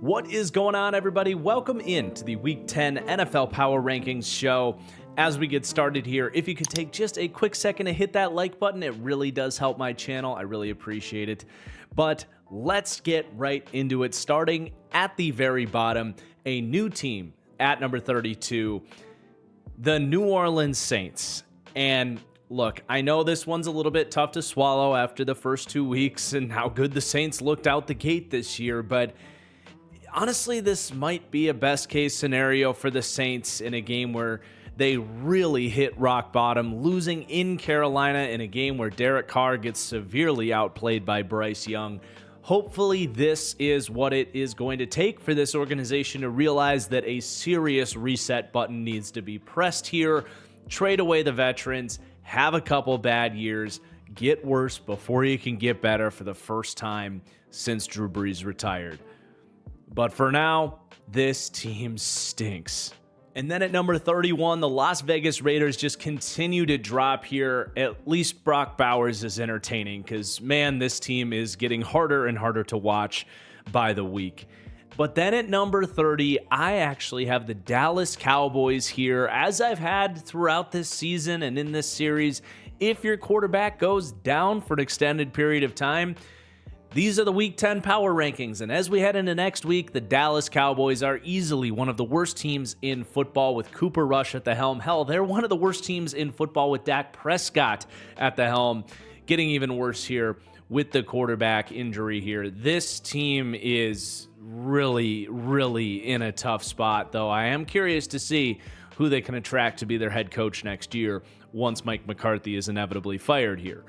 What is going on, everybody? Welcome in to the Week 10 NFL Power Rankings show. As we get started here, if you could take just a quick second to hit that like button, it really does help my channel. I really appreciate it. But let's get right into it. Starting at the very bottom, a new team at number 32, the New Orleans Saints. And look, I know this one's a little bit tough to swallow after the first 2 weeks and how good the Saints looked out the gate this year, but honestly, this might be a best case scenario for the Saints in a game where they really hit rock bottom, losing in Carolina in a game where Derek Carr gets severely outplayed by Bryce Young. Hopefully, this is what it is going to take for this organization to realize that a serious reset button needs to be pressed here, trade away the veterans, have a couple bad years, get worse before you can get better for the first time since Drew Brees retired. But for now, this team stinks. And then at number 31, the Las Vegas Raiders just continue to drop here. At least Brock Bowers is entertaining because, man, this team is getting harder and harder to watch by the week. But then at number 30, I actually have the Dallas Cowboys here, as I've had throughout this season and in this series. If your quarterback goes down for an extended period of time, these are the Week 10 power rankings, and as we head into next week, the Dallas Cowboys are easily one of the worst teams in football with Cooper Rush at the helm. Hell, they're one of the worst teams in football with Dak Prescott at the helm. Getting even worse here with the quarterback injury here. This team is really in a tough spot, though. I am curious to see who they can attract to be their head coach next year once Mike McCarthy is inevitably fired here.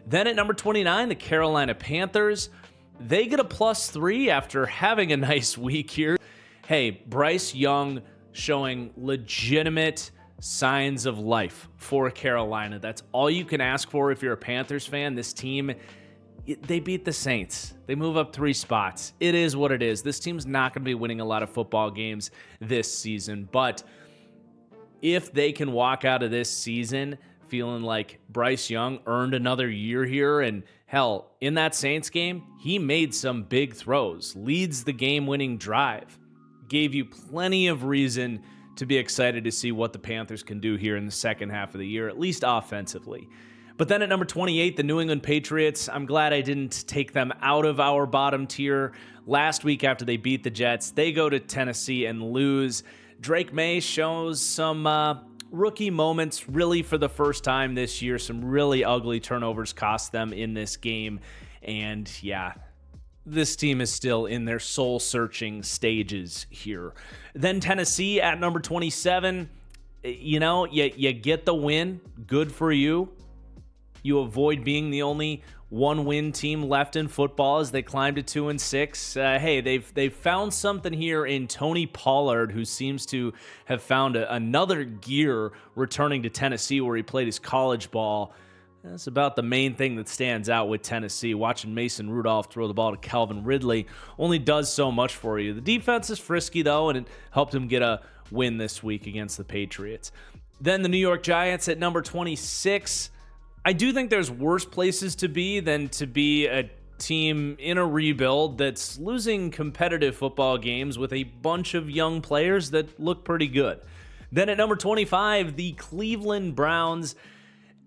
Then at number 29, the Carolina Panthers. They get a +3 after having a nice week here. Hey, Bryce Young showing legitimate signs of life for Carolina. That's all you can ask for if you're a Panthers fan. This team, they beat the Saints. They move up 3 spots. It is what it is. This team's not going to be winning a lot of football games this season, but if they can walk out of this season feeling like Bryce Young earned another year here, and hell, in that Saints game, he made some big throws, leads the game-winning drive, gave you plenty of reason to be excited to see what the Panthers can do here in the second half of the year, at least offensively. But then at number 28, the New England Patriots. I'm glad I didn't take them out of our bottom tier. Last week after they beat the Jets, they go to Tennessee and lose. Drake May shows some rookie moments really for the first time this year. Some really ugly turnovers cost them in this game. And yeah, this team is still in their soul-searching stages here. Then Tennessee at number 27. You get the win. Good for you. You avoid being the only one-win team left in football as they climb to 2-6. Hey, they've found something here in Tony Pollard, who seems to have found another gear returning to Tennessee where he played his college ball. That's about the main thing that stands out with Tennessee. Watching Mason Rudolph throw the ball to Calvin Ridley only does so much for you. The defense is frisky, though, and it helped him get a win this week against the Patriots. Then the New York Giants at number 26. I do think there's worse places to be than to be a team in a rebuild that's losing competitive football games with a bunch of young players that look pretty good. Then at number 25, the Cleveland Browns.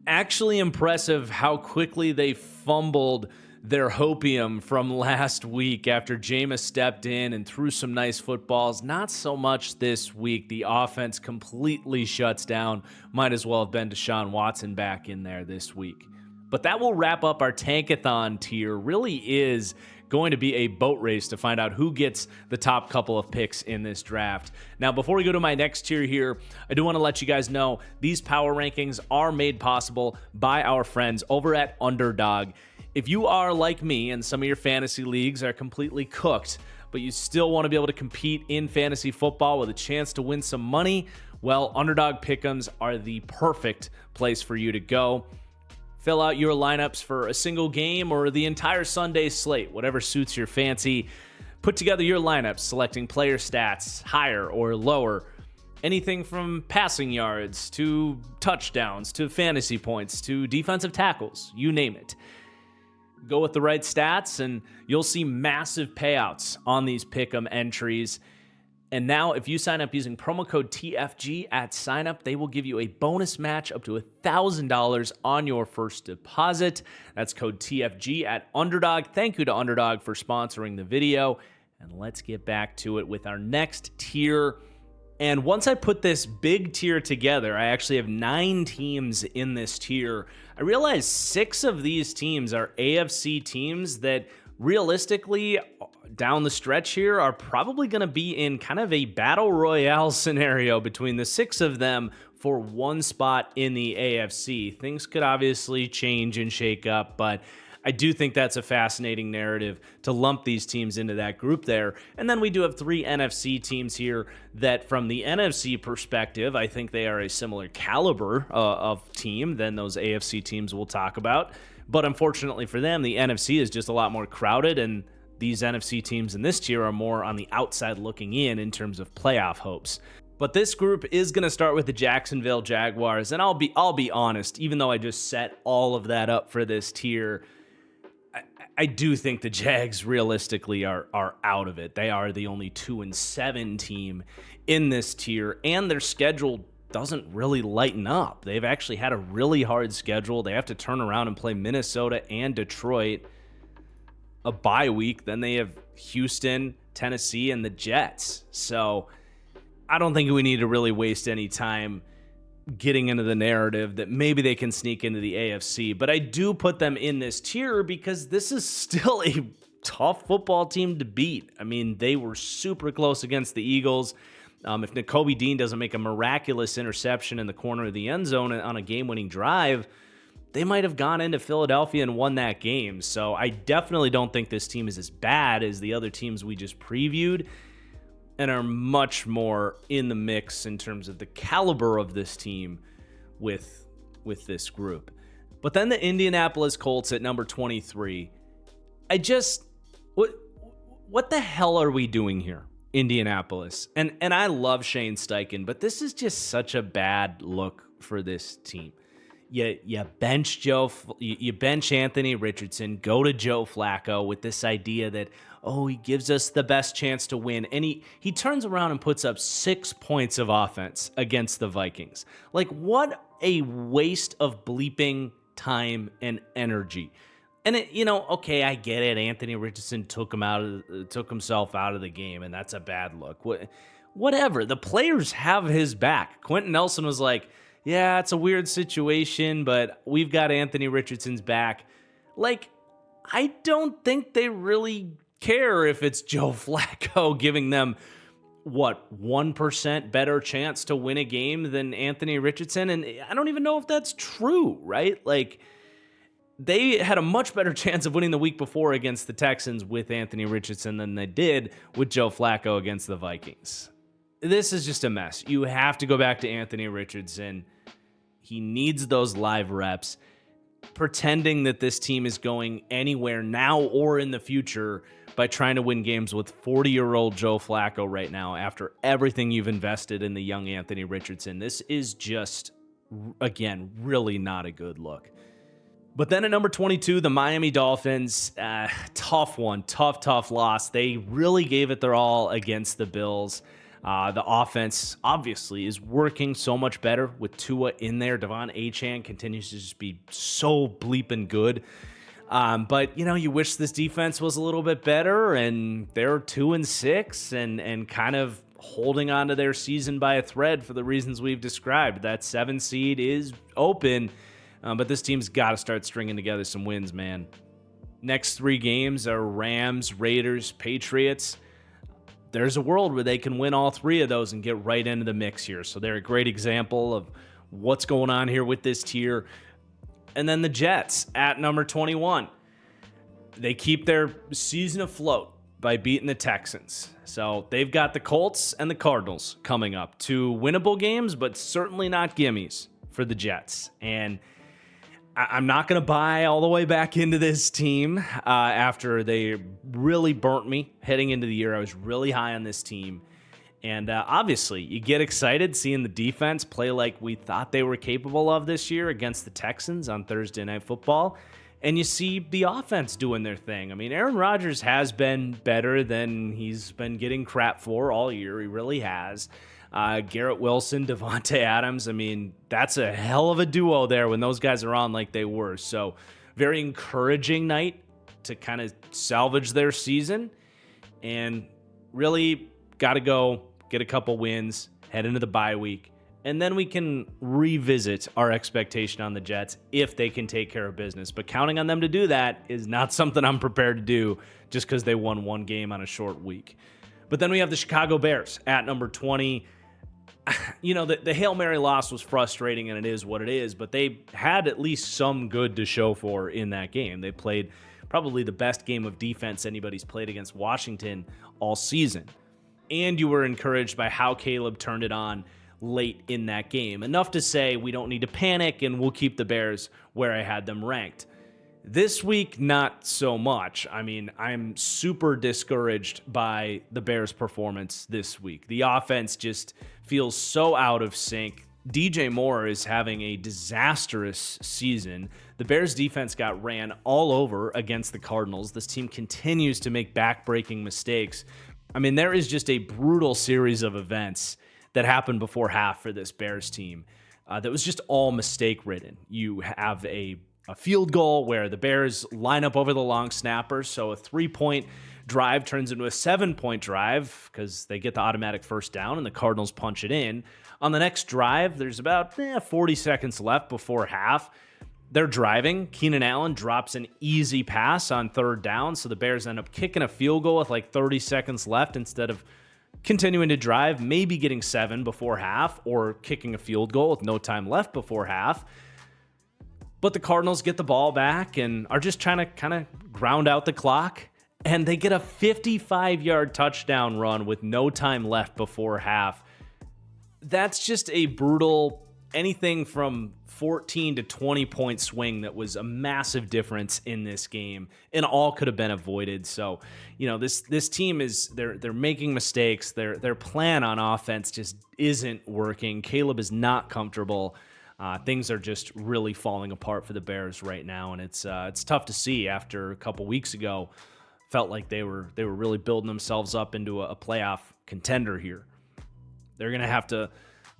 Actually impressive how quickly they fumbled their hopium from last week after Jameis stepped in and threw some nice footballs. Not so much this week. The offense completely shuts down. Might as well have been Deshaun Watson back in there this week. But that will wrap up our Tankathon tier. Really is going to be a boat race to find out who gets the top couple of picks in this draft. Now, before we go to my next tier here, I do want to let you guys know these power rankings are made possible by our friends over at Underdog. If you are like me and some of your fantasy leagues are completely cooked, but you still want to be able to compete in fantasy football with a chance to win some money, well, Underdog Pick'ems are the perfect place for you to go. Fill out your lineups for a single game or the entire Sunday slate, whatever suits your fancy. Put together your lineups, selecting player stats, higher or lower. Anything from passing yards to touchdowns to fantasy points to defensive tackles, you name it. Go with the right stats, and you'll see massive payouts on these pick'em entries. And now, if you sign up using promo code TFG at signup, they will give you a bonus match up to $1,000 on your first deposit. That's code TFG at Underdog. Thank you to Underdog for sponsoring the video. And let's get back to it with our next tier. And once I put this big tier together, I actually have 9 teams in this tier. I realized 6 of these teams are AFC teams that realistically, down the stretch here, are probably going to be in kind of a battle royale scenario between the 6 of them for one spot in the AFC. Things could obviously change and shake up, but I do think that's a fascinating narrative to lump these teams into that group there. And then we do have 3 NFC teams here that, from the NFC perspective, I think they are a similar caliber of team than those AFC teams we'll talk about. But unfortunately for them, the NFC is just a lot more crowded, and these NFC teams in this tier are more on the outside looking in terms of playoff hopes. But this group is going to start with the Jacksonville Jaguars, and I'll be honest, even though I just set all of that up for this tier, I do think the Jags realistically are out of it. They are the only 2-7 team in this tier, and their schedule doesn't really lighten up. They've actually had a really hard schedule. They have to turn around and play Minnesota and Detroit, a bye week. Then they have Houston, Tennessee, and the Jets. So I don't think we need to really waste any time getting into the narrative that maybe they can sneak into the AFC. But I do put them in this tier because this is still a tough football team to beat. I mean, they were super close against the Eagles. If Nakobe Dean doesn't make a miraculous interception in the corner of the end zone on a game-winning drive, they might have gone into Philadelphia and won that game. So I definitely don't think this team is as bad as the other teams we just previewed, and are much more in the mix in terms of the caliber of this team with this group. But then the Indianapolis Colts at number 23. What the hell are we doing here, Indianapolis? And I love Shane Steichen, but this is just such a bad look for this team. You bench Anthony Richardson, go to Joe Flacco with this idea that, oh, he gives us the best chance to win. And he turns around and puts up 6 points of offense against the Vikings. Like, what a waste of bleeping time and energy. And okay, I get it. Anthony Richardson took himself out of the game, and that's a bad look. Whatever. The players have his back. Quentin Nelson was like, yeah, it's a weird situation, but we've got Anthony Richardson's back. Like, I don't think they really care if it's Joe Flacco giving them, 1% better chance to win a game than Anthony Richardson. And I don't even know if that's true, right? Like, they had a much better chance of winning the week before against the Texans with Anthony Richardson than they did with Joe Flacco against the Vikings. This is just a mess. You have to go back to Anthony Richardson. He needs those live reps. Pretending that this team is going anywhere now or in the future by trying to win games with 40-year-old Joe Flacco right now after everything you've invested in the young Anthony Richardson. This is just, again, really not a good look. But then at number 22, the Miami Dolphins, tough one, tough loss. They really gave it their all against the Bills. The offense, obviously, is working so much better with Tua in there. Devon Achane continues to just be so bleeping good. But, you wish this defense was a little bit better, and they're 2-6 and kind of holding on to their season by a thread for the reasons we've described. That 7 seed is open, but this team's got to start stringing together some wins, man. Next 3 games are Rams, Raiders, Patriots. There's a world where they can win all 3 of those and get right into the mix here. So they're a great example of what's going on here with this tier. And then the Jets at number 21. They keep their season afloat by beating the Texans. So they've got the Colts and the Cardinals coming up. 2 winnable games, but certainly not gimmies for the Jets. And I'm not going to buy all the way back into this team after they really burnt me heading into the year. I was really high on this team. And obviously, you get excited seeing the defense play like we thought they were capable of this year against the Texans on Thursday Night Football. and you see the offense doing their thing. I mean, Aaron Rodgers has been better than he's been getting crap for all year. He really has. Garrett Wilson, Devontae Adams, I mean, that's a hell of a duo there when those guys are on like they were. So very encouraging night to kind of salvage their season, and really got to go get a couple wins, head into the bye week, and then we can revisit our expectation on the Jets if they can take care of business. But counting on them to do that is not something I'm prepared to do just because they won one game on a short week. But then we have the Chicago Bears at number 20. You know, the Hail Mary loss was frustrating, and it is what it is, but they had at least some good to show for in that game. They played probably the best game of defense anybody's played against Washington all season. And you were encouraged by how Caleb turned it on late in that game. Enough to say we don't need to panic and we'll keep the Bears where I had them ranked. This week, not so much. I mean, I'm super discouraged by the Bears' performance this week. The offense just feels so out of sync. DJ Moore is having a disastrous season. The Bears' defense got ran all over against the Cardinals. This team continues to make back-breaking mistakes. I mean, there is just a brutal series of events that happened before half for this Bears team that was just all mistake-ridden. You have a field goal where the Bears line up over the long snapper, so a 3-point drive turns into a 7-point drive because they get the automatic first down and the Cardinals punch it in. On the next drive, there's about 40 seconds left before half. They're driving. Keenan Allen drops an easy pass on third down, so the Bears end up kicking a field goal with like 30 seconds left instead of continuing to drive, maybe getting 7 before half, or kicking a field goal with no time left before half. But the Cardinals get the ball back and are just trying to kind of ground out the clock, and they get a 55-yard touchdown run with no time left before half. That's just a brutal, anything from 14 to 20-point swing that was a massive difference in this game, and all could have been avoided. So, you know, this team is they're making mistakes. Their plan on offense just isn't working. Caleb is not comfortable. Things are just really falling apart for the Bears right now, and it's tough to see after a couple weeks ago. Felt like they were really building themselves up into a playoff contender here. They're going to have to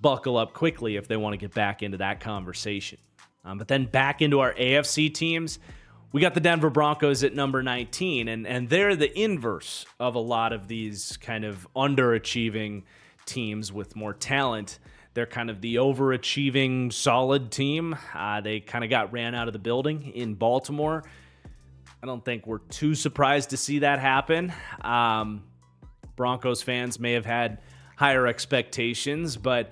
buckle up quickly if they want to get back into that conversation. But then back into our AFC teams, we got the Denver Broncos at number 19, and they're the inverse of a lot of these kind of underachieving teams with more talent. They're kind of the overachieving solid team. They kind of got ran out of the building in Baltimore. I don't think we're too surprised to see that happen. Broncos fans may have had higher expectations, but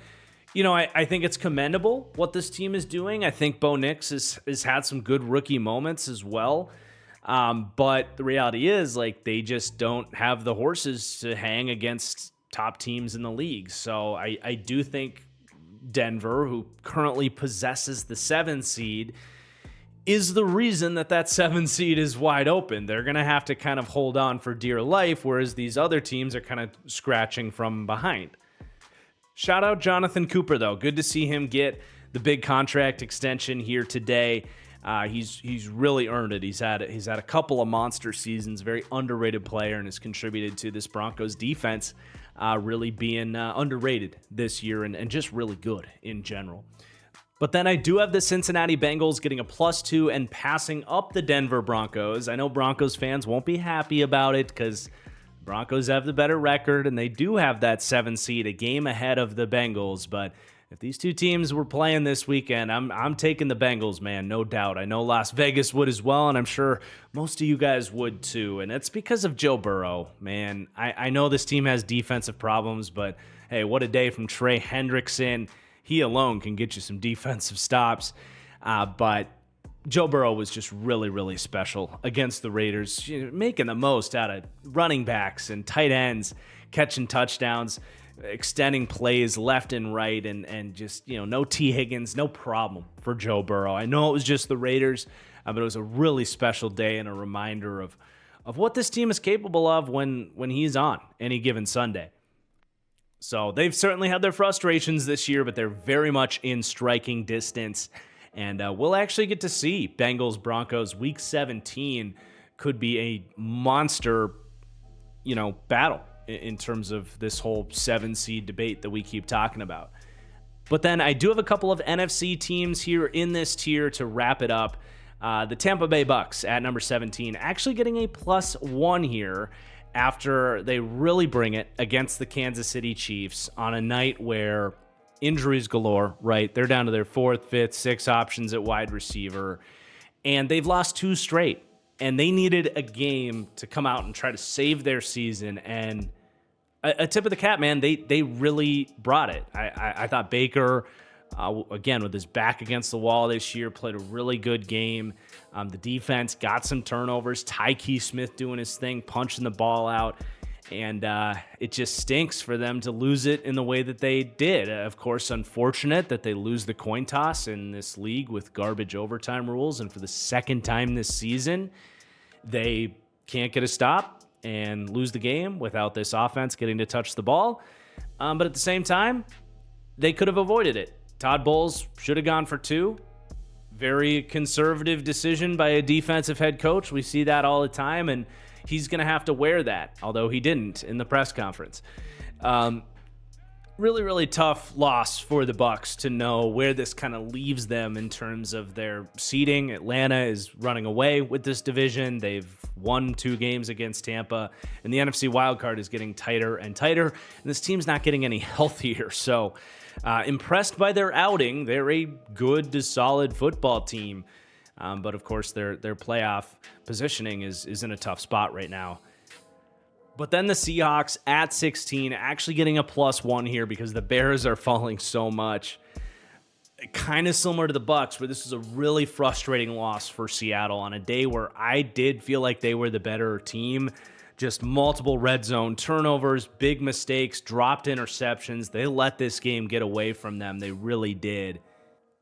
you know, I think it's commendable what this team is doing. I think Bo Nix has had some good rookie moments as well. But the reality is, like, they just don't have the horses to hang against top teams in the league. So I do think Denver, who currently possesses the 7 seed, is the reason that 7 seed is wide open. They're going to have to kind of hold on for dear life, whereas these other teams are kind of scratching from behind. Shout out Jonathan Cooper, though. Good to see him get the big contract extension here today. He's really earned it. He's had a couple of monster seasons, very underrated player, and has contributed to this Broncos defense really being underrated this year and just really good in general. But then I do have the Cincinnati Bengals getting a +2 and passing up the Denver Broncos. I know Broncos fans won't be happy about it because Broncos have the better record and they do have that 7 seed, a game ahead of the Bengals. But if these two teams were playing this weekend, I'm taking the Bengals, man, no doubt. I know Las Vegas would as well, and I'm sure most of you guys would too. And it's because of Joe Burrow, man. I know this team has defensive problems, but hey, what a day from Trey Hendrickson. He alone can get you some defensive stops. But Joe Burrow was just really, really special against the Raiders, making the most out of running backs and tight ends, catching touchdowns, extending plays left and right, and just, no T. Higgins, no problem for Joe Burrow. I know it was just the Raiders, but it was a really special day and a reminder of what this team is capable of when he's on any given Sunday. So they've certainly had their frustrations this year, but they're very much in striking distance. And we'll actually get to see Bengals-Broncos Week 17 could be a monster, battle in terms of this whole 7-seed debate that we keep talking about. But then I do have a couple of NFC teams here in this tier to wrap it up. The Tampa Bay Bucks at number 17, actually getting a +1 here after they really bring it against the Kansas City Chiefs on a night where injuries galore, right? They're down to their 4th, 5th, 6th options at wide receiver, and they've lost 2 straight, and they needed a game to come out and try to save their season, and a tip of the cap, man, they really brought it. I thought Baker, again, with his back against the wall this year, played a really good game. The defense got some turnovers. Tyke Smith doing his thing, punching the ball out. And it just stinks for them to lose it in the way that they did. Of course, unfortunate that they lose the coin toss in this league with garbage overtime rules. And for the second time this season, they can't get a stop and lose the game without this offense getting to touch the ball. But at the same time, they could have avoided it. Todd Bowles should have gone for 2. Very conservative decision by a defensive head coach. We see that all the time, and he's going to have to wear that, although he didn't in the press conference. Really, really tough loss for the Bucs to know where this kind of leaves them in terms of their seeding. Atlanta is running away with this division. They've won 2 games against Tampa, and the NFC wildcard is getting tighter and tighter, and this team's not getting any healthier. So impressed by their outing. They're a good to solid football team, but of course their playoff positioning is in a tough spot right now. But then the Seahawks at 16, actually getting a +1 here because the Bears are falling so much. Kind of similar to the Bucs, where this is a really frustrating loss for Seattle on a day where I did feel like they were the better team. Just multiple red zone turnovers, big mistakes, dropped interceptions. They let this game get away from them. They really did.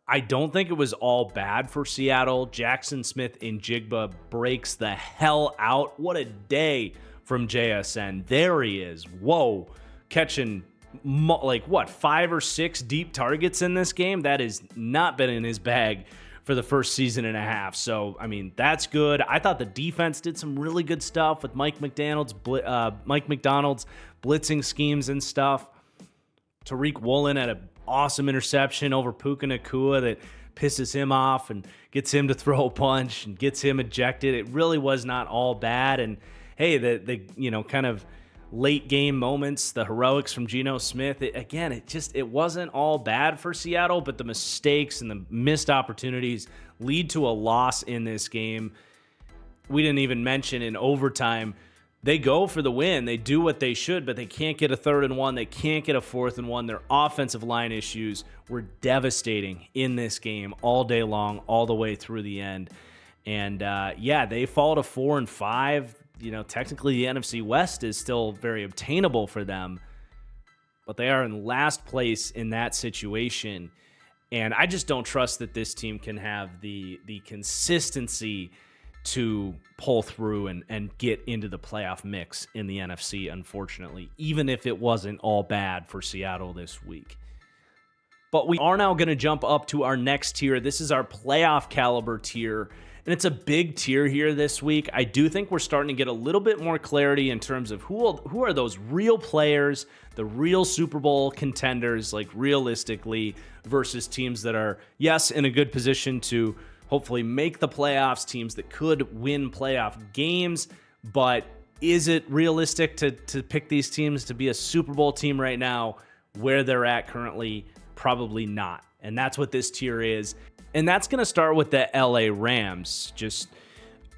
I don't think it was all bad for Seattle. Jackson Smith-Njigba breaks the hell out. What a day from JSN. There he is. Whoa. Catching 5 or 6 deep targets in this game. That has not been in his bag for the first season and a half. So, I mean, that's good. I thought the defense did some really good stuff with Mike McDonald's blitzing schemes and stuff. Tariq Woolen had an awesome interception over Puka Nacua that pisses him off and gets him to throw a punch and gets him ejected. It really was not all bad. And hey, the kind of late game moments, the heroics from Geno Smith, it wasn't all bad for Seattle, but the mistakes and the missed opportunities lead to a loss in this game. We didn't even mention in overtime, they go for the win. They do what they should, but they can't get a 3rd and 1. They can't get a 4th and 1. Their offensive line issues were devastating in this game all day long, all the way through the end. And they fall to 4 and 5. Technically the NFC West is still very obtainable for them, but they are in last place in that situation. And I just don't trust that this team can have the consistency to pull through and get into the playoff mix in the NFC, unfortunately, even if it wasn't all bad for Seattle this week. But we are now going to jump up to our next tier. This is our playoff caliber tier. And it's a big tier here this week. I do think we're starting to get a little bit more clarity in terms of who are those real players, the real Super Bowl contenders, like realistically, versus teams that are, yes, in a good position to hopefully make the playoffs, teams that could win playoff games. But is it realistic to pick these teams to be a Super Bowl team right now where they're at currently? Probably not. And that's what this tier is. And that's going to start with the LA Rams. Just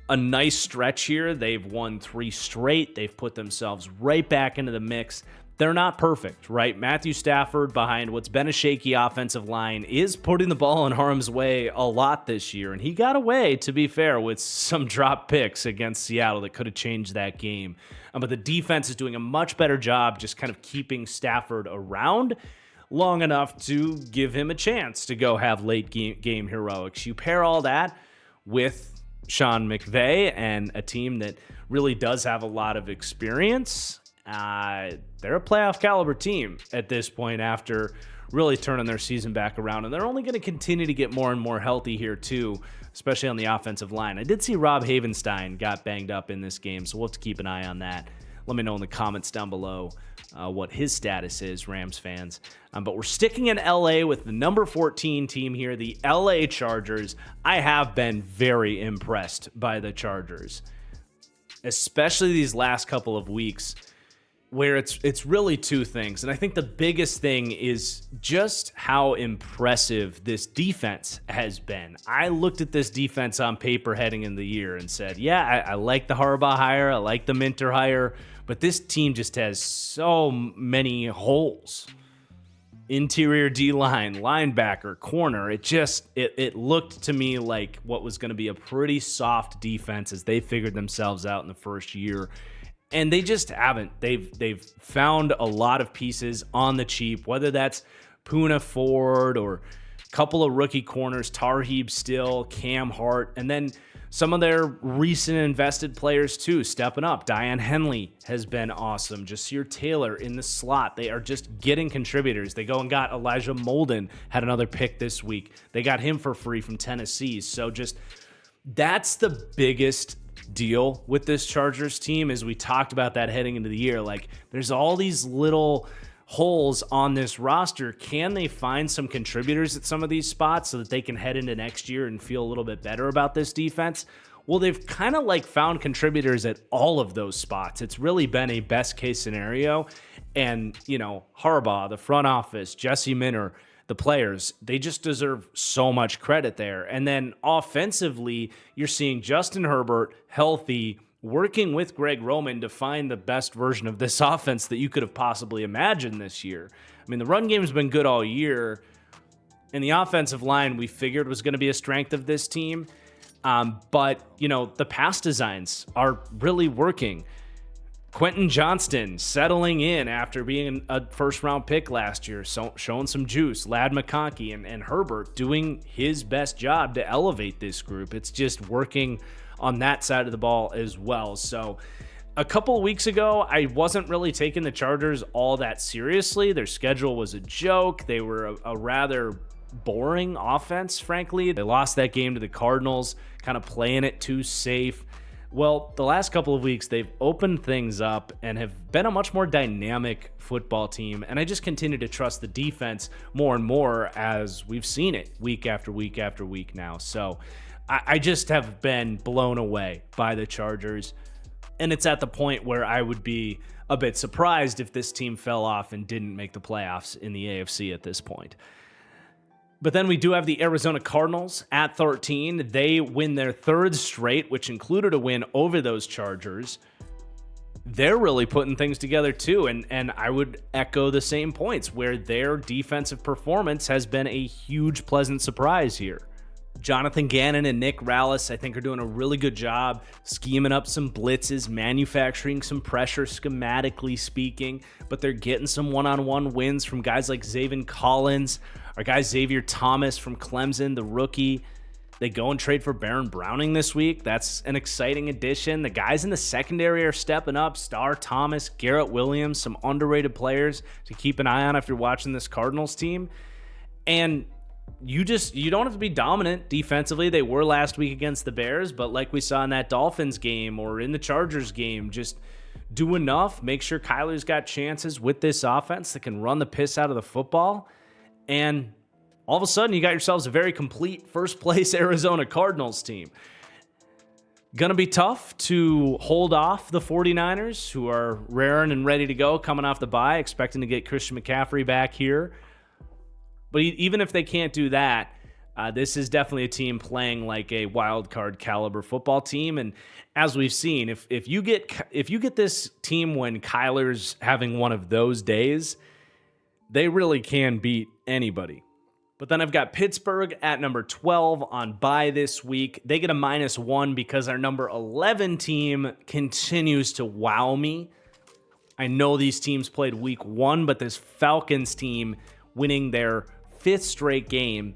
a nice stretch here. They've won 3 straight. They've put themselves right back into the mix. They're not perfect, right? Matthew Stafford, behind what's been a shaky offensive line, is putting the ball in harm's way a lot this year. And he got away, to be fair, with some drop picks against Seattle that could have changed that game. But the defense is doing a much better job just kind of keeping Stafford around long enough to give him a chance to go have late game heroics. You pair all that with Sean McVay and a team that really does have a lot of experience. They're a playoff caliber team at this point after really turning their season back around. And they're only going to continue to get more and more healthy here too, especially on the offensive line. I did see Rob Havenstein got banged up in this game, so we'll have to keep an eye on that. Let me know in the comments down below what his status is, Rams fans. But we're sticking in LA with the number 14 team here, the LA Chargers. I have been very impressed by the Chargers, especially these last couple of weeks, where it's really two things. And I think the biggest thing is just how impressive this defense has been. I looked at this defense on paper heading in the year and said, yeah, I like the Harbaugh hire, I like the Minter hire, but this team just has so many holes. Interior D-line, linebacker, corner. It looked to me like what was going to be a pretty soft defense as they figured themselves out in the first year. And they just haven't. They've found a lot of pieces on the cheap, whether that's Poona Ford or a couple of rookie corners, Tarheeb Still, Cam Hart, and then some of their recent invested players too, stepping up. Diane Henley has been awesome. Jasir Taylor in the slot. They are just getting contributors. They go and got Elijah Molden, had another pick this week. They got him for free from Tennessee. So just that's the biggest deal with this Chargers team, as we talked about that heading into the year. Like, there's all these little holes on this roster. Can they find some contributors at some of these spots so that they can head into next year and feel a little bit better about this defense? Well, they've kind of like found contributors at all of those spots. It's really been a best case scenario. And, Harbaugh, the front office, Jesse Minter, the players, they just deserve so much credit there. And then offensively, you're seeing Justin Herbert healthy, working with Greg Roman to find the best version of this offense that you could have possibly imagined this year. I mean, the run game's been good all year, and the offensive line we figured was going to be a strength of this team. But the pass designs are really working. Quentin Johnston settling in after being a first-round pick last year, showing some juice. Ladd McConkey and Herbert doing his best job to elevate this group. It's just working on that side of the ball as well. So a couple of weeks ago, I wasn't really taking the Chargers all that seriously. Their schedule was a joke. They were a rather boring offense, frankly. They lost that game to the Cardinals, kind of playing it too safe. Well, the last couple of weeks, they've opened things up and have been a much more dynamic football team. And I just continue to trust the defense more and more as we've seen it week after week after week now. So I just have been blown away by the Chargers. And it's at the point where I would be a bit surprised if this team fell off and didn't make the playoffs in the AFC at this point. But then we do have the Arizona Cardinals at 13. They win their third straight, which included a win over those Chargers. They're really putting things together too, and I would echo the same points where their defensive performance has been a huge pleasant surprise here. Jonathan Gannon and Nick Rallis, I think, are doing a really good job scheming up some blitzes, manufacturing some pressure, schematically speaking, but they're getting some one-on-one wins from guys like Zaven Collins, our guy Xavier Thomas from Clemson, the rookie. They go and trade for Baron Browning this week. That's an exciting addition. The guys in the secondary are stepping up. Star Thomas, Garrett Williams, some underrated players to keep an eye on if you're watching this Cardinals team. And you don't have to be dominant defensively. They were last week against the Bears, but like we saw in that Dolphins game or in the Chargers game, just do enough. Make sure Kyler's got chances with this offense that can run the piss out of the football. And all of a sudden, you got yourselves a very complete first-place Arizona Cardinals team. Going to be tough to hold off the 49ers, who are raring and ready to go, coming off the bye, expecting to get Christian McCaffrey back here. But even if they can't do that, this is definitely a team playing like a wild card caliber football team. And as we've seen, if you get this team when Kyler's having one of those days, they really can beat anybody. But then I've got Pittsburgh at number 12 on bye this week. They get a -1 because our number 11 team continues to wow me. I know these teams played week 1, but this Falcons team winning their 5th straight game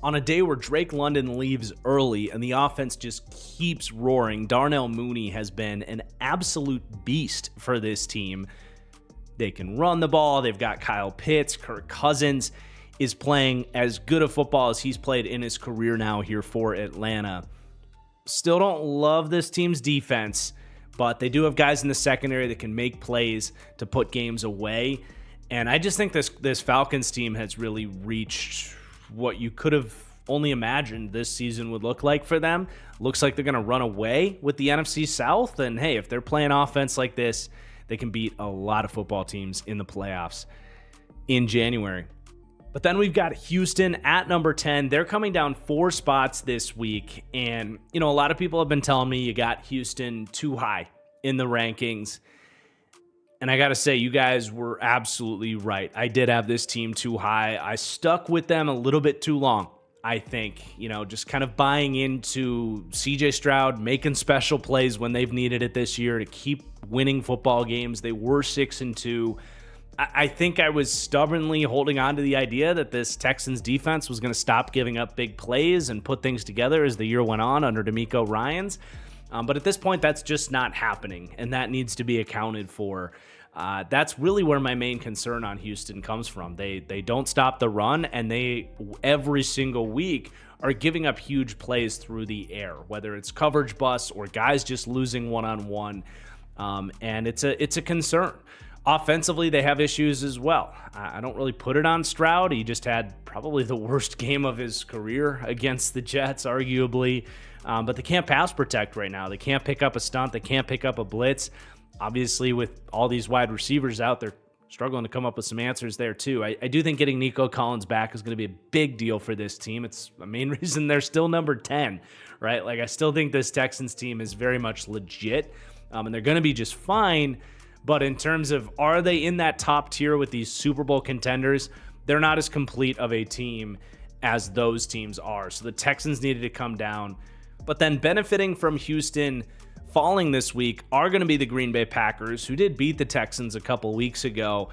on a day where Drake London leaves early and the offense just keeps roaring. Darnell Mooney has been an absolute beast for this team. They can run the ball. They've got Kyle Pitts. Kirk Cousins is playing as good a football as he's played in his career now here for Atlanta. Still don't love this team's defense, but they do have guys in the secondary that can make plays to put games away. And I just think this Falcons team has really reached what you could have only imagined this season would look like for them. Looks like they're going to run away with the NFC South. And hey, if they're playing offense like this, they can beat a lot of football teams in the playoffs in January. But then we've got Houston at number 10. They're coming down 4 spots this week. And, a lot of people have been telling me you got Houston too high in the rankings. And I got to say, you guys were absolutely right. I did have this team too high. I stuck with them a little bit too long, I think. Just kind of buying into CJ Stroud, making special plays when they've needed it this year to keep winning football games. They were 6-2. I think I was stubbornly holding on to the idea that this Texans defense was going to stop giving up big plays and put things together as the year went on under DeMeco Ryans. But at this point, that's just not happening, and that needs to be accounted for. That's really where my main concern on Houston comes from. They don't stop the run, and they every single week are giving up huge plays through the air, whether it's coverage busts or guys just losing one-on-one, and it's a concern. Offensively, they have issues as well. I don't really put it on Stroud. He just had probably the worst game of his career against the Jets, arguably. But they can't pass protect right now. They can't pick up a stunt. They can't pick up a blitz. Obviously, with all these wide receivers out there, struggling to come up with some answers there, too. I do think getting Nico Collins back is going to be a big deal for this team. It's the main reason they're still number 10, right? Like, I still think this Texans team is very much legit, and they're going to be just fine. But in terms of, are they in that top tier with these Super Bowl contenders, they're not as complete of a team as those teams are. So the Texans needed to come down. But then benefiting from Houston falling this week are going to be the Green Bay Packers, who did beat the Texans a couple weeks ago.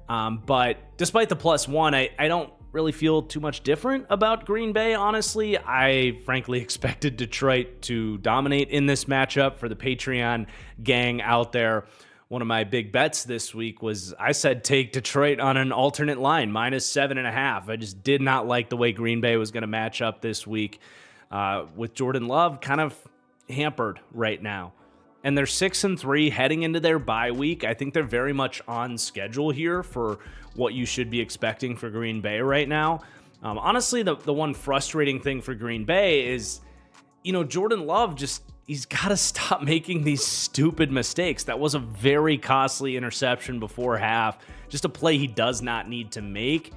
But despite the +1, I don't really feel too much different about Green Bay, honestly. I frankly expected Detroit to dominate in this matchup. For the Patreon gang out there, one of my big bets this week was, I said take Detroit on an alternate line, -7.5. I just did not like the way Green Bay was going to match up this week with Jordan Love kind of hampered right now. And they're 6-3 heading into their bye week. I think they're very much on schedule here for what you should be expecting for Green Bay right now. Honestly, the one frustrating thing for Green Bay is, Jordan Love he's got to stop making these stupid mistakes. That was a very costly interception before half, just a play he does not need to make.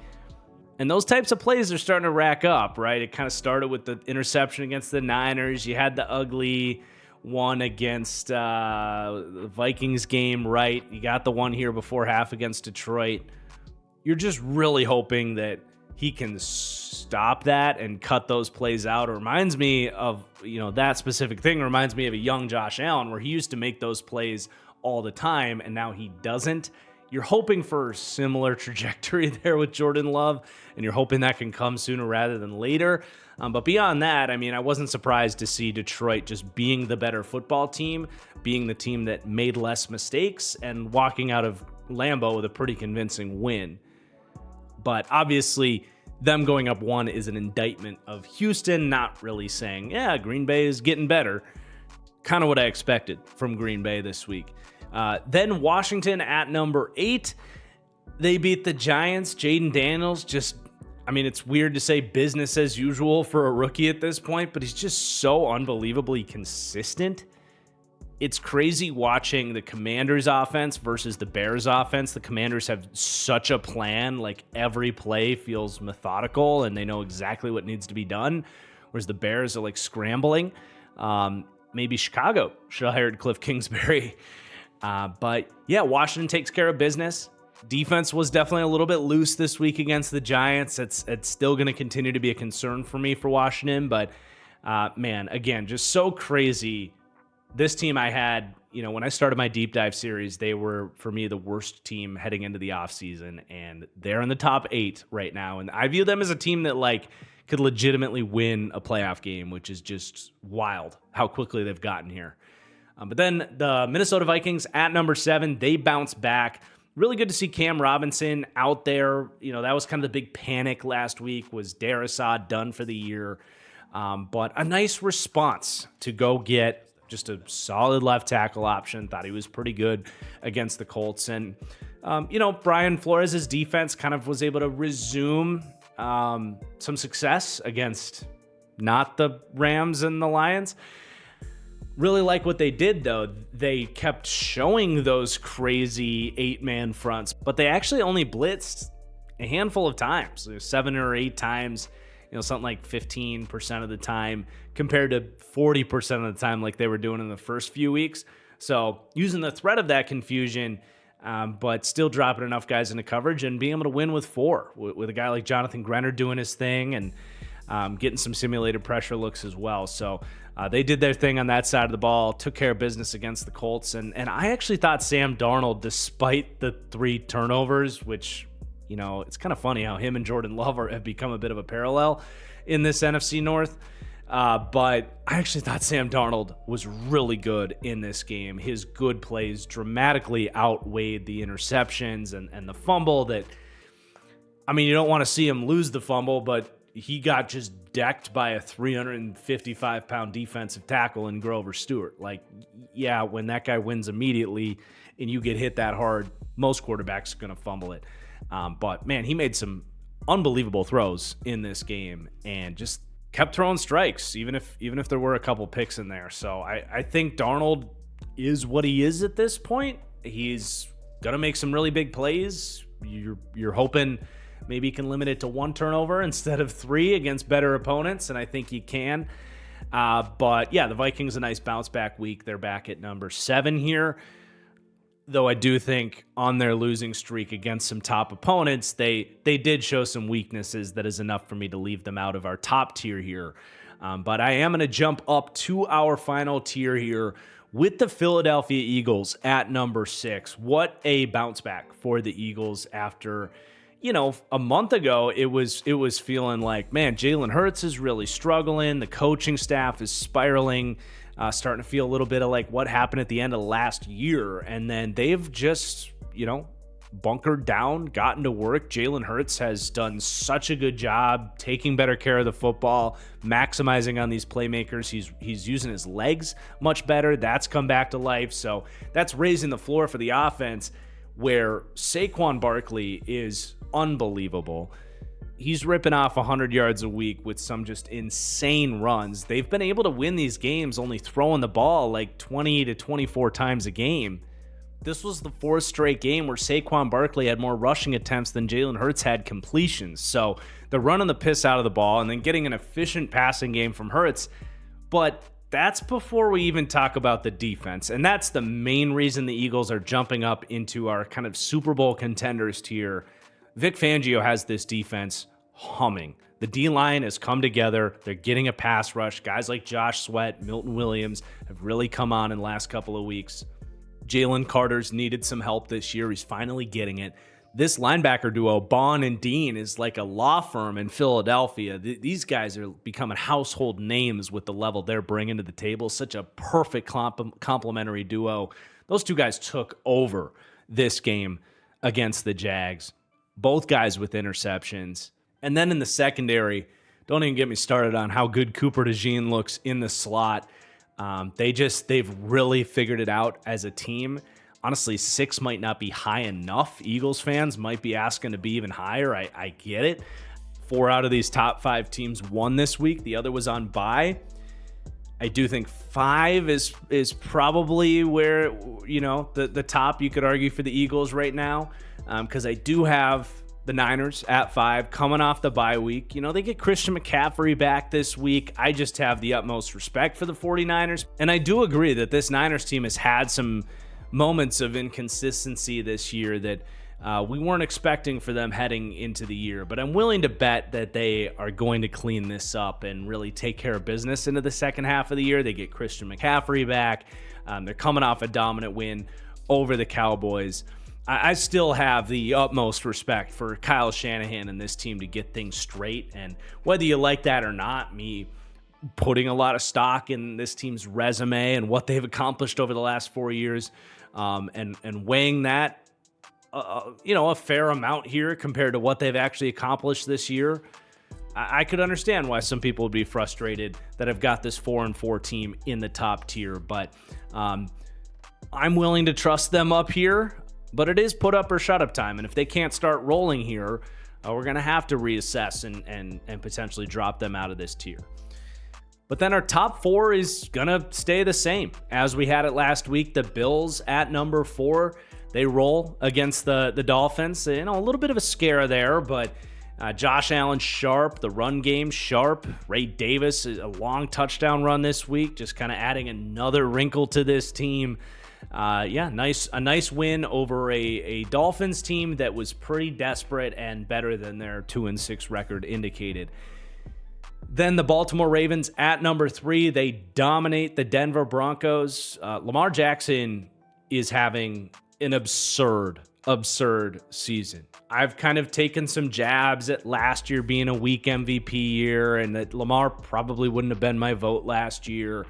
And those types of plays are starting to rack up, right? It kind of started with the interception against the Niners. You had the ugly one against the Vikings game, right? You got the one here before half against Detroit. You're just really hoping that he can stop that and cut those plays out. It reminds me of, that specific thing reminds me of a young Josh Allen, where he used to make those plays all the time, and now he doesn't. You're hoping for a similar trajectory there with Jordan Love, and you're hoping that can come sooner rather than later. But beyond that, I wasn't surprised to see Detroit just being the better football team, being the team that made less mistakes, and walking out of Lambeau with a pretty convincing win. But obviously, them going up 1 is an indictment of Houston not really saying, yeah, Green Bay is getting better. Kind of what I expected from Green Bay this week. Then Washington at number 8. They beat the Giants. Jaden Daniels it's weird to say business as usual for a rookie at this point, but he's just so unbelievably consistent. It's crazy watching the Commanders offense versus the Bears offense. The Commanders have such a plan, like every play feels methodical and they know exactly what needs to be done, whereas the Bears are like scrambling. Maybe Chicago should have hired Cliff Kingsbury. But yeah, Washington takes care of business. Defense was definitely a little bit loose this week against the Giants. It's still going to continue to be a concern for me for Washington, but man, again, just so crazy. This team I had, when I started my deep dive series, they were, for me, the worst team heading into the offseason, and they're in the top 8 right now. And I view them as a team that, could legitimately win a playoff game, which is just wild how quickly they've gotten here. But then the Minnesota Vikings at number 7, they bounce back. Really good to see Cam Robinson out there. That was kind of the big panic last week, was Darrisaw done for the year. But a nice response to go get just a solid left tackle option. Thought he was pretty good against the Colts. And, Brian Flores' defense kind of was able to resume some success against not the Rams and the Lions. Really like what they did, though. They kept showing those crazy 8-man fronts, but they actually only blitzed a handful of times, 7 or 8 times, something like 15% of the time compared to 40% of the time like they were doing in the first few weeks. So using the threat of that confusion, but still dropping enough guys into coverage and being able to win with 4, with a guy like Jonathan Grenner doing his thing and getting some simulated pressure looks as well. So they did their thing on that side of the ball, took care of business against the Colts. And I actually thought Sam Darnold, despite the 3 turnovers, which, it's kind of funny how him and Jordan Love have become a bit of a parallel in this NFC North. But I actually thought Sam Darnold was really good in this game. His good plays dramatically outweighed the interceptions and the fumble that, you don't want to see him lose the fumble, but he got just decked by a 355-pound defensive tackle in Grover Stewart. When that guy wins immediately and you get hit that hard, most quarterbacks are going to fumble it. But, man, he made some unbelievable throws in this game and just kept throwing strikes, even if there were a couple picks in there. So I think Darnold is what he is at this point. He's going to make some really big plays. You're hoping maybe he can limit it to 1 turnover instead of 3 against better opponents, and I think he can. But, yeah, the Vikings, a nice bounce-back week. They're back at number 7 here. Though I do think on their losing streak against some top opponents, they did show some weaknesses that is enough for me to leave them out of our top tier here. But I am going to jump up to our final tier here with the Philadelphia Eagles at number 6. What a bounce back for the Eagles after a month ago, it was feeling like, man, Jalen Hurts is really struggling. The coaching staff is spiraling, starting to feel a little bit of like what happened at the end of last year. And then they've just, bunkered down, gotten to work. Jalen Hurts has done such a good job taking better care of the football, maximizing on these playmakers. He's using his legs much better. That's come back to life. So that's raising the floor for the offense, where Saquon Barkley is unbelievable. He's ripping off 100 yards a week with some just insane runs. They've been able to win these games only throwing the ball like 20 to 24 times a game. This was the 4th straight game where Saquon Barkley had more rushing attempts than Jalen Hurts had completions. So they're running the piss out of the ball and then getting an efficient passing game from Hurts. But that's before we even talk about the defense. And that's the main reason the Eagles are jumping up into our kind of Super Bowl contenders tier. Vic Fangio has this defense humming. The D-line has come together. They're getting a pass rush. Guys like Josh Sweat, Milton Williams have really come on in the last couple of weeks. Jalen Carter's needed some help this year. He's finally getting it. This linebacker duo, Bond and Dean, is like a law firm in Philadelphia. These guys are becoming household names with the level they're bringing to the table. Such a perfect complementary duo. Those 2 guys took over this game against the Jags. Both guys with interceptions. And then in the secondary, don't even get me started on how good Cooper DeJean looks in the slot. They've really figured it out as a team. Honestly, 6 might not be high enough. Eagles fans might be asking to be even higher. I get it. 4 out of these top 5 teams won this week. The other was on bye. I do think 5 is probably where, the top you could argue for the Eagles right now, because I do have the Niners at 5 coming off the bye week. They get Christian McCaffrey back this week. I just have the utmost respect for the 49ers. And I do agree that this Niners team has had some moments of inconsistency this year that we weren't expecting for them heading into the year. But I'm willing to bet that they are going to clean this up and really take care of business into the second half of the year. They get Christian McCaffrey back. They're coming off a dominant win over the Cowboys. I still have the utmost respect for Kyle Shanahan and this team to get things straight. And whether you like that or not, me putting a lot of stock in this team's resume and what they've accomplished over the last 4 years, and weighing that a fair amount here compared to what they've actually accomplished this year. I could understand why some people would be frustrated that I've got this 4-4 team in the top tier, but I'm willing to trust them up here. But it is put up or shut up time, and if they can't start rolling here, we're going to have to reassess and potentially drop them out of this tier. But then our top 4 is going to stay the same as we had it last week. The Bills at number 4, they roll against the Dolphins. A little bit of a scare there, but Josh Allen sharp, the run game sharp. Ray Davis, a long touchdown run this week, just kind of adding another wrinkle to this team. A nice win over a Dolphins team that was pretty desperate and better than their 2-6 record indicated. Then the Baltimore Ravens at number 3, they dominate the Denver Broncos. Lamar Jackson is having an absurd season. I've kind of taken some jabs at last year being a weak MVP year and that Lamar probably wouldn't have been my vote last year.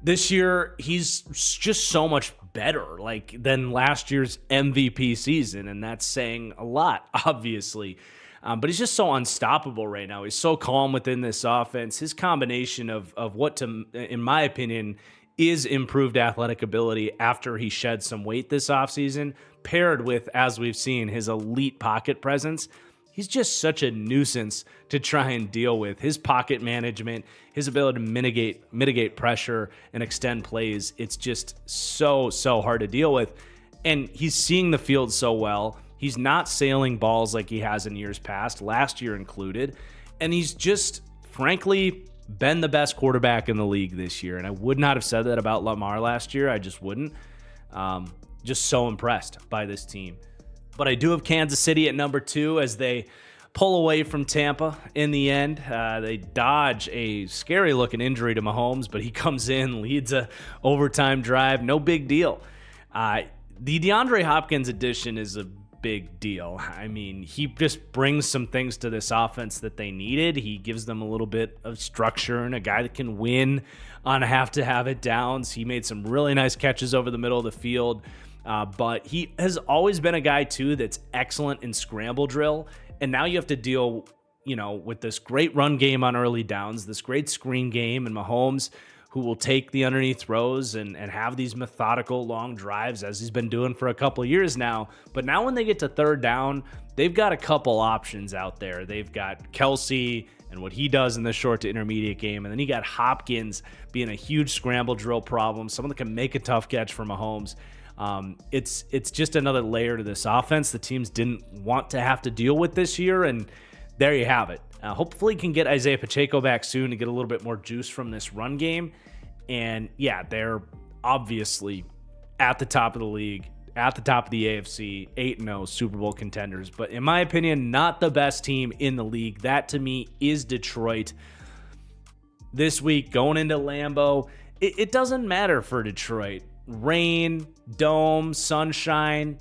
This year, he's just so much better than last year's MVP season, and that's saying a lot, obviously. But he's just so unstoppable right now. He's so calm within this offense. His combination of what, in my opinion, is improved athletic ability after he shed some weight this offseason, paired with, as we've seen, his elite pocket presence. He's just such a nuisance to try and deal with. His pocket management, his ability to mitigate pressure and extend plays, it's just so hard to deal with. And he's seeing the field so well. He's not sailing balls like he has in years past, last year included. And he's just, frankly, been the best quarterback in the league this year. And I would not have said that about Lamar last year. I just wouldn't. Just so impressed by this team. But I do have Kansas City at number 2 as they pull away from Tampa in the end. They dodge a scary-looking injury to Mahomes, but he comes in, leads a overtime drive. No big deal. The DeAndre Hopkins addition is a big deal. I mean, he just brings some things to this offense that they needed. He gives them a little bit of structure and a guy that can win on have-to-have-it downs. He made some really nice catches over the middle of the field. But he has always been a guy, too, that's excellent in scramble drill. And now you have to deal, with this great run game on early downs, this great screen game, and Mahomes, who will take the underneath throws and have these methodical long drives, as he's been doing for a couple of years now. But now when they get to third down, they've got a couple options out there. They've got Kelsey and what he does in the short to intermediate game. And then you got Hopkins being a huge scramble drill problem, someone that can make a tough catch for Mahomes. It's just another layer to this offense the teams didn't want to have to deal with this year, and there you have it. Hopefully can get Isaiah Pacheco back soon to get a little bit more juice from this run game. And yeah, they're obviously at the top of the league, at the top of the AFC, 8-0 Super Bowl contenders. But in my opinion, not the best team in the league. That to me is Detroit. This week, going into Lambeau, it doesn't matter for Detroit. Rain, dome, sunshine,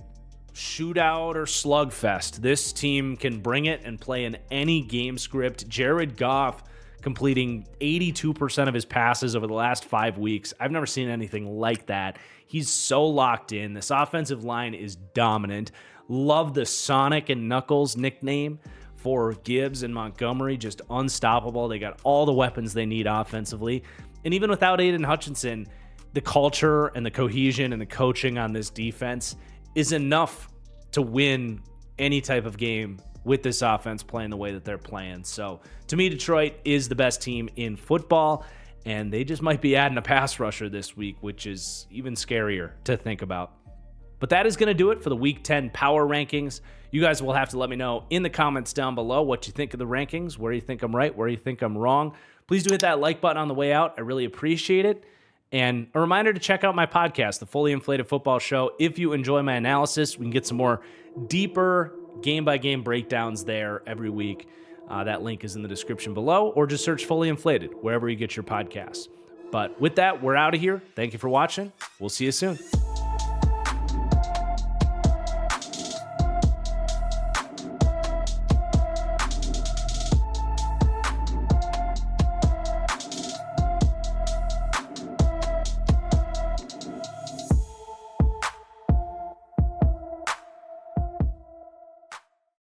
shootout, or slugfest. This team can bring it and play in any game script. Jared Goff completing 82% of his passes over the last 5 weeks. I've never seen anything like that. He's so locked in. This offensive line is dominant. Love the Sonic and Knuckles nickname for Gibbs and Montgomery. Just unstoppable. They got all the weapons they need offensively. And even without Aiden Hutchinson, the culture and the cohesion and the coaching on this defense is enough to win any type of game with this offense playing the way that they're playing. So to me, Detroit is the best team in football, and they just might be adding a pass rusher this week, which is even scarier to think about. But that is going to do it for the Week 10 Power Rankings. You guys will have to let me know in the comments down below what you think of the rankings, where you think I'm right, where you think I'm wrong. Please do hit that like button on the way out. I really appreciate it. And a reminder to check out my podcast, The Fully Inflated Football Show. If you enjoy my analysis, we can get some more deeper game-by-game breakdowns there every week. That link is in the description below, or just search Fully Inflated wherever you get your podcasts. But with that, we're out of here. Thank you for watching. We'll see you soon.